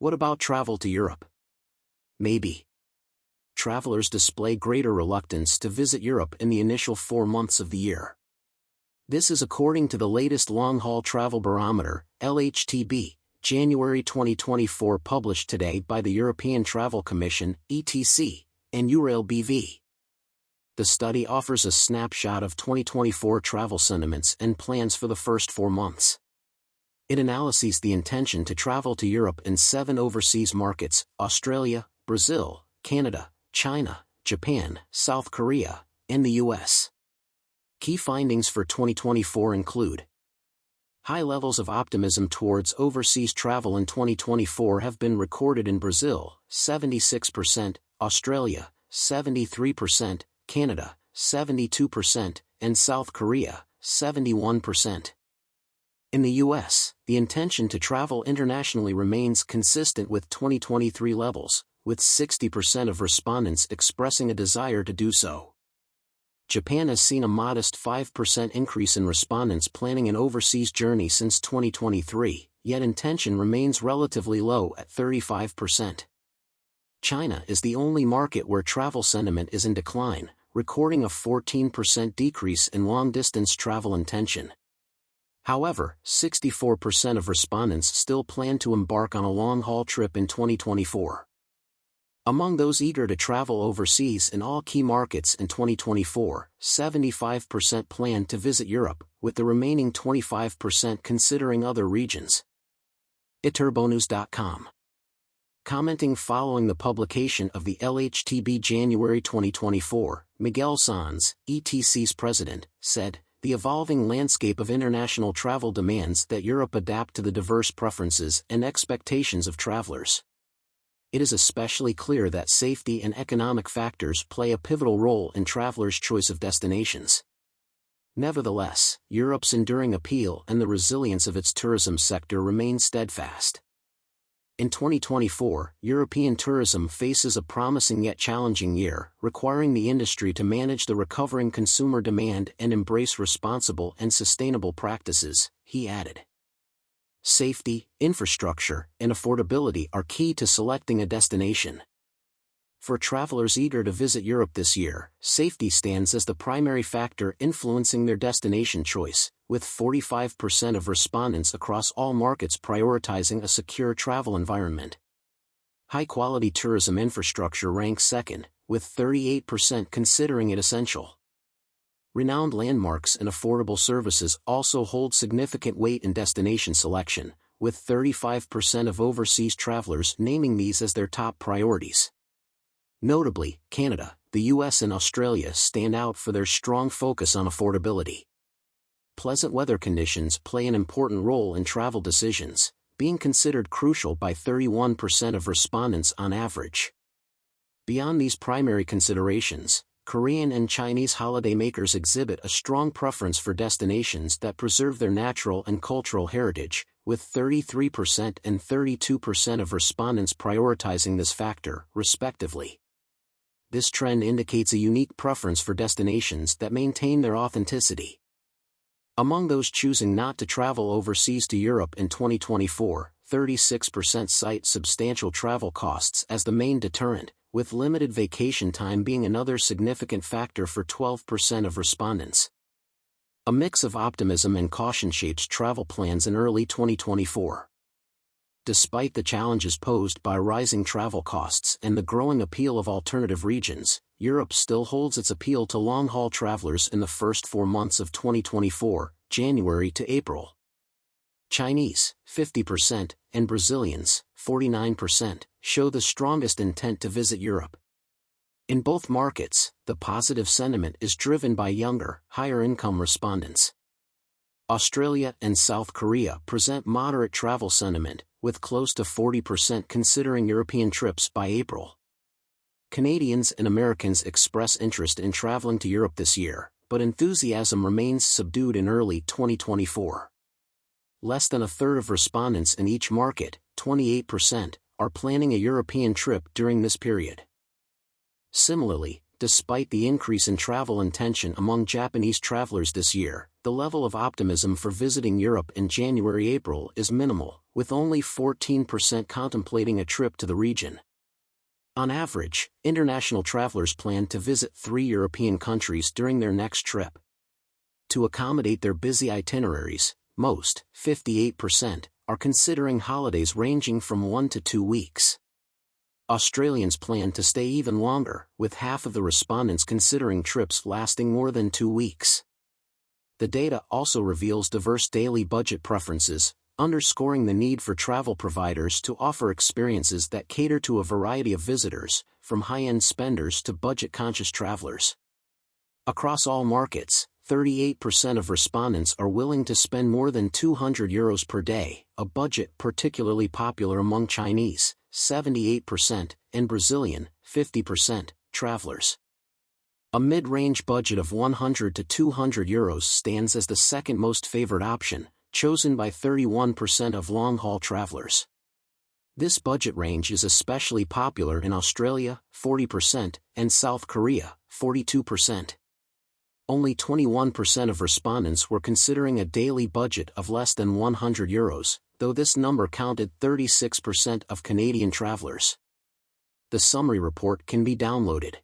What about travel to Europe? Maybe. Travelers display greater reluctance to visit Europe in the initial 4 months of the year. This is according to the latest Long-Haul Travel Barometer, LHTB, January 2024, published today by the European Travel Commission, ETC, and Eurail BV. The study offers a snapshot of 2024 travel sentiments and plans for the first 4 months. It analyses the intention to travel to Europe in 7 overseas markets: Australia, Brazil, Canada, China, Japan, South Korea, and the US. Key findings for 2024 include: high levels of optimism towards overseas travel in 2024 have been recorded in Brazil, 76%, Australia, 73%, Canada, 72%, and South Korea, 71%. In the US, the intention to travel internationally remains consistent with 2023 levels, with 60% of respondents expressing a desire to do so. Japan has seen a modest 5% increase in respondents planning an overseas journey since 2023, yet intention remains relatively low at 35%. China is the only market where travel sentiment is in decline, recording a 14% decrease in long-distance travel intention. However, 64% of respondents still plan to embark on a long-haul trip in 2024. Among those eager to travel overseas in all key markets in 2024, 75% plan to visit Europe, with the remaining 25% considering other regions. Iturbonews.com. Commenting following the publication of the LHTB January 2024, Miguel Sanz, ETC's president, said, "The evolving landscape of international travel demands that Europe adapt to the diverse preferences and expectations of travelers. It is especially clear that safety and economic factors play a pivotal role in travelers' choice of destinations. Nevertheless, Europe's enduring appeal and the resilience of its tourism sector remain steadfast." In 2024, European tourism faces a promising yet challenging year, requiring the industry to manage the recovering consumer demand and embrace responsible and sustainable practices, he added. Safety, infrastructure, and affordability are key to selecting a destination. For travelers eager to visit Europe this year, safety stands as the primary factor influencing their destination choice, with 45% of respondents across all markets prioritizing a secure travel environment. High-quality tourism infrastructure ranks second, with 38% considering it essential. Renowned landmarks and affordable services also hold significant weight in destination selection, with 35% of overseas travelers naming these as their top priorities. Notably, Canada, the US and Australia stand out for their strong focus on affordability. Pleasant weather conditions play an important role in travel decisions, being considered crucial by 31% of respondents on average. Beyond these primary considerations, Korean and Chinese holidaymakers exhibit a strong preference for destinations that preserve their natural and cultural heritage, with 33% and 32% of respondents prioritizing this factor, respectively. This trend indicates a unique preference for destinations that maintain their authenticity. Among those choosing not to travel overseas to Europe in 2024, 36% cite substantial travel costs as the main deterrent, with limited vacation time being another significant factor for 12% of respondents. A mix of optimism and caution shapes travel plans in early 2024. Despite the challenges posed by rising travel costs and the growing appeal of alternative regions, Europe still holds its appeal to long-haul travelers in the first 4 months of 2024, January to April. Chinese, 50%, and Brazilians, 49%, show the strongest intent to visit Europe. In both markets, the positive sentiment is driven by younger, higher-income respondents. Australia and South Korea present moderate travel sentiment, with close to 40% considering European trips by April. Canadians and Americans express interest in traveling to Europe this year, but enthusiasm remains subdued in early 2024. Less than a third of respondents in each market, 28%, are planning a European trip during this period. Similarly, despite the increase in travel intention among Japanese travelers this year, the level of optimism for visiting Europe in January-April is minimal, with only 14% contemplating a trip to the region. On average, international travelers plan to visit 3 European countries during their next trip. To accommodate their busy itineraries, most, 58%, are considering holidays ranging from 1 to 2 weeks. Australians plan to stay even longer, with half of the respondents considering trips lasting more than 2 weeks. The data also reveals diverse daily budget preferences, underscoring the need for travel providers to offer experiences that cater to a variety of visitors, from high-end spenders to budget-conscious travelers. Across all markets, 38% of respondents are willing to spend more than €200 per day, a budget particularly popular among Chinese, 78%, and Brazilian, 50%, travelers. A mid-range budget of €100 to €200 stands as the second most favored option, chosen by 31% of long-haul travelers. This budget range is especially popular in Australia, 40%, and South Korea, 42%. Only 21% of respondents were considering a daily budget of less than €100, though this number counted 36% of Canadian travelers. The summary report can be downloaded.